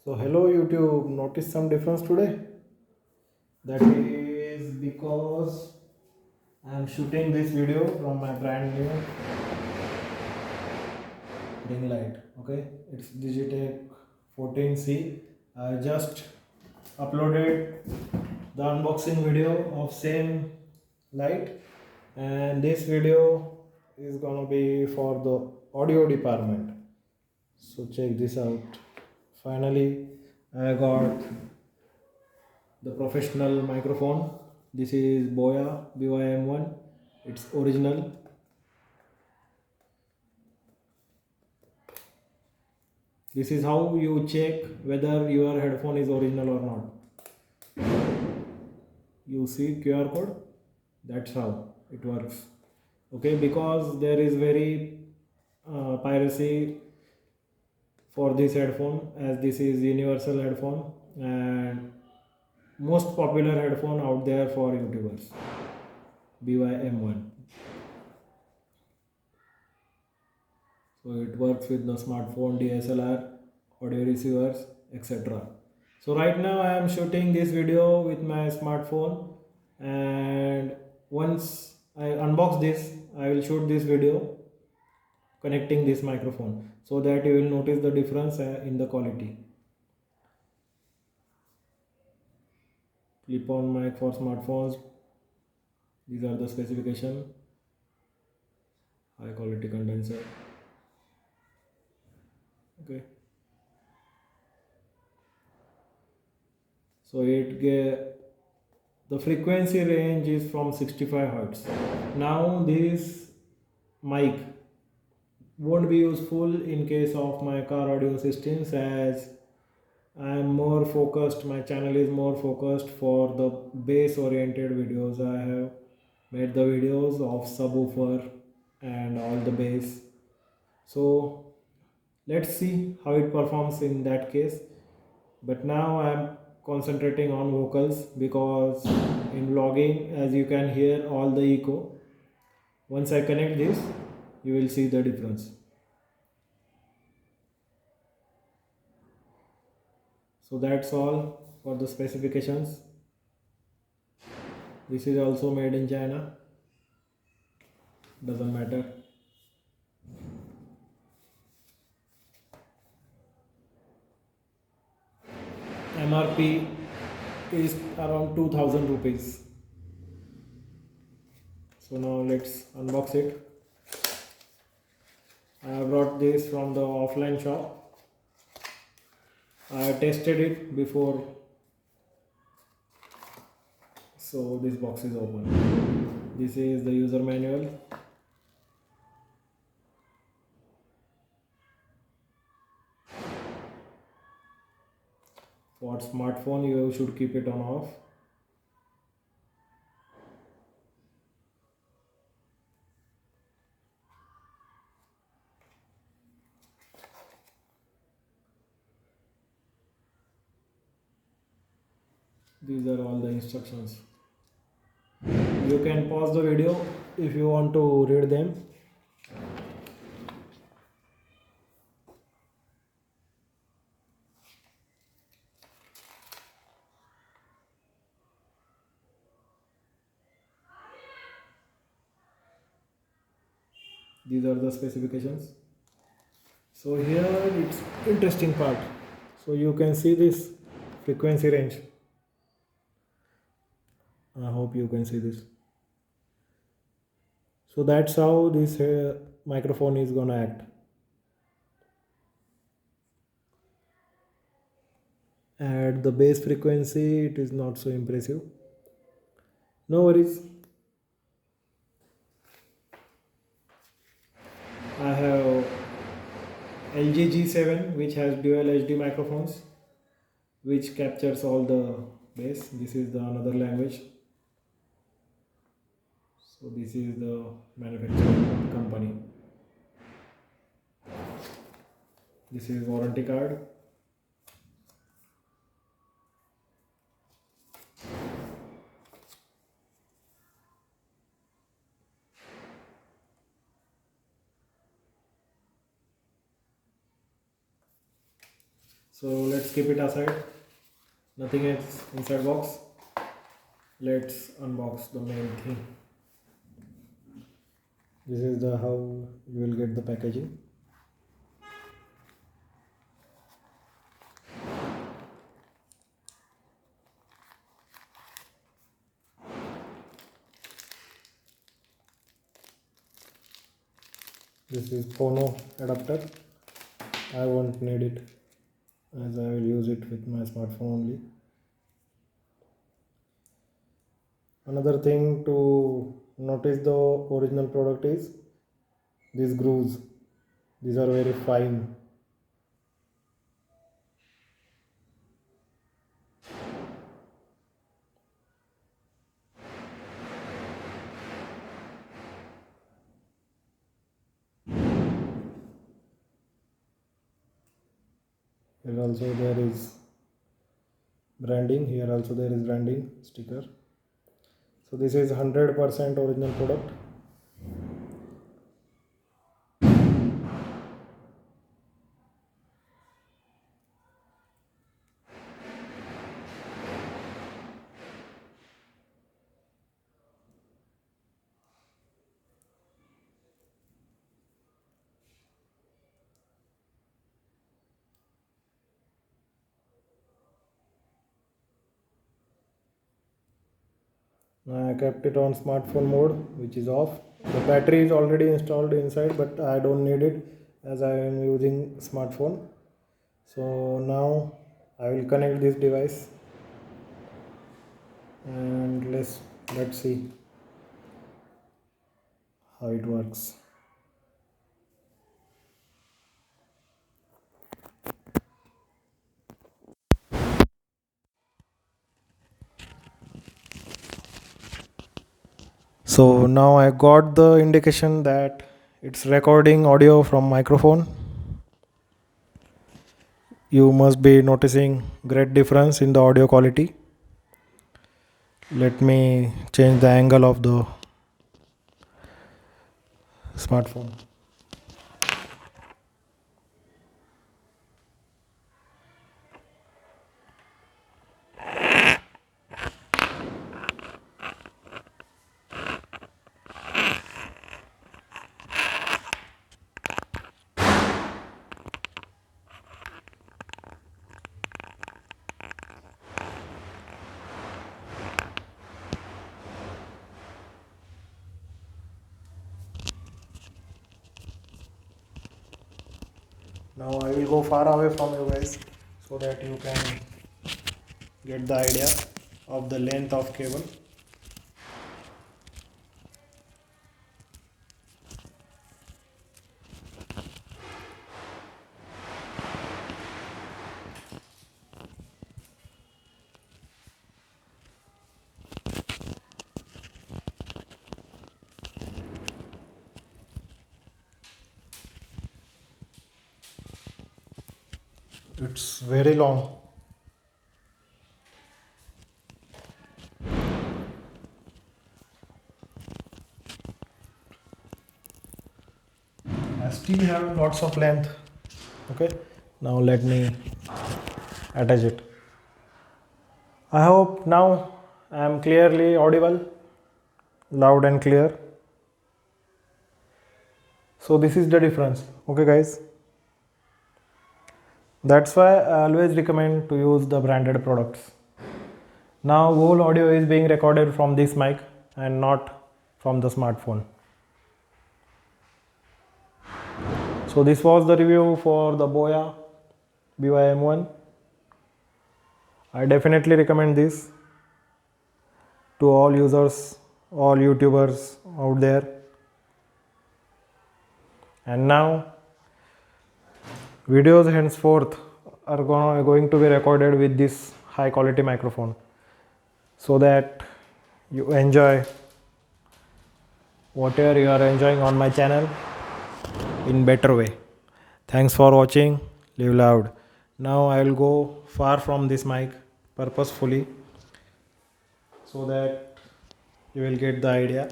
So hello YouTube, notice some difference today? That is because I am shooting this video from my brand new ring light. Okay, it's Digitech 14C. I just uploaded the unboxing video of same light, and this video is gonna be for the audio department. So check this out. Finally, I got the professional microphone. This is BOYA BY-M1. It's original. This is how you check whether your headphone is original or not. You see QR code. That's how it works. Okay, because there is very piracy for this headphone, as this is universal headphone and most popular headphone out there for YouTubers. BY-M1. So it works with the smartphone, DSLR, audio receivers, etc. So right now I am shooting this video with my smartphone, and once I unbox this, I will shoot this video connecting this microphone so that you will notice the difference in the quality. Clip-on mic for smartphones. These are the specifications. High quality condenser. Okay. So the frequency range is from 65 Hz. Now this mic won't be useful in case of my car audio systems, as I am more focused, my channel is more focused for the bass oriented videos. I have made the videos of subwoofer and all the bass. So let's see how it performs in that case. But now I am concentrating on vocals, because in vlogging, as you can hear all the echo. Once I connect this, you will see the difference. So that's all for the specifications. This is also made in China, doesn't matter. MRP is around 2000 rupees. So now let's unbox it. I brought this from the offline shop. I tested it before, so this box is open. This is the user manual. For smartphone, you should keep it on off. These are all the instructions. You can pause the video if you want to read them. These are the specifications. So here it's interesting part. So you can see this frequency range. I hope you can see this. So that's how this microphone is gonna act. At the base frequency, it is not so impressive. No worries. I have LG G7, which has dual HD microphones, which captures all the bass. This is the another language. So this is the manufacturing company. This is warranty card. So let's keep it aside. Nothing else inside box. Let's unbox the main thing. This is the how you will get the packaging. This is phono adapter. I won't need it as I will use it with my smartphone only. Another thing to notice the original product is these grooves. These are very fine. Here also there is branding. Here also there is branding sticker. So this is 100% original product. I kept it on smartphone mode, which is off. The battery is already installed inside, but I don't need it as I am using smartphone. So now I will connect this device and let's see how it works. So now I got the indication that it's recording audio from microphone. You must be noticing great difference in the audio quality. Let me change the angle of the smartphone. Now I will go far away from you guys so that you can get the idea of the length of cable. It's very long. I still have lots of length. Okay, now let me attach it. I hope now I am clearly audible, loud and clear. So this is the difference. Okay guys, that's why I always recommend to use the branded products. Now whole audio is being recorded from this mic and not from the smartphone. So this was the review for the BOYA BY-M1. I definitely recommend this to all users, all YouTubers out there. And now videos henceforth are going to be recorded with this high quality microphone so that you enjoy whatever you are enjoying on my channel in better way. Thanks for watching. Live loud. Now I will go far from this mic purposefully so that you will get the idea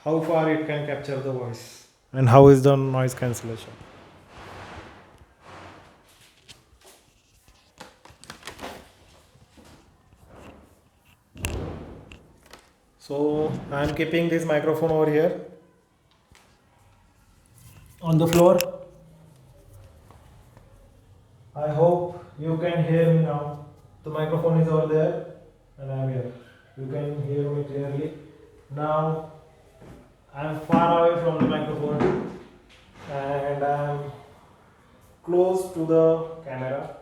how far it can capture the voice and how is the noise cancellation. So I am keeping this microphone over here on the floor. I hope you can hear me now. The microphone is over there and I am here. You can hear me clearly. Now I am far away from the microphone and I am close to the camera.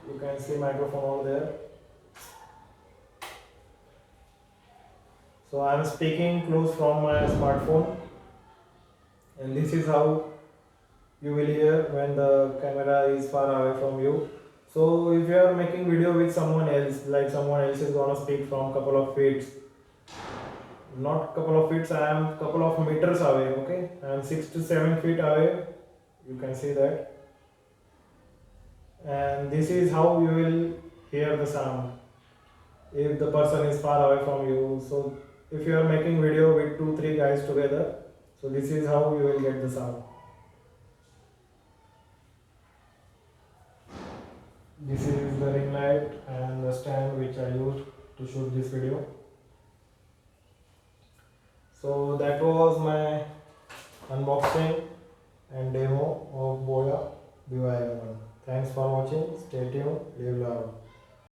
You can see microphone over there. So I am speaking close from my smartphone, and this is how you will hear when the camera is far away from you. So if you are making video with someone else, like someone else is gonna speak from couple of feet, not couple of feet, I am couple of meters away. Okay, I am 6 to 7 feet away. You can see that, and this is how you will hear the sound if the person is far away from you. So if you are making video with 2-3 guys together, so this is how you will get the sound. This is the ring light and the stand which I used to shoot this video. So that was my unboxing and demo of BOYA BY-M1. Thanks for watching. Stay tuned. Live loud.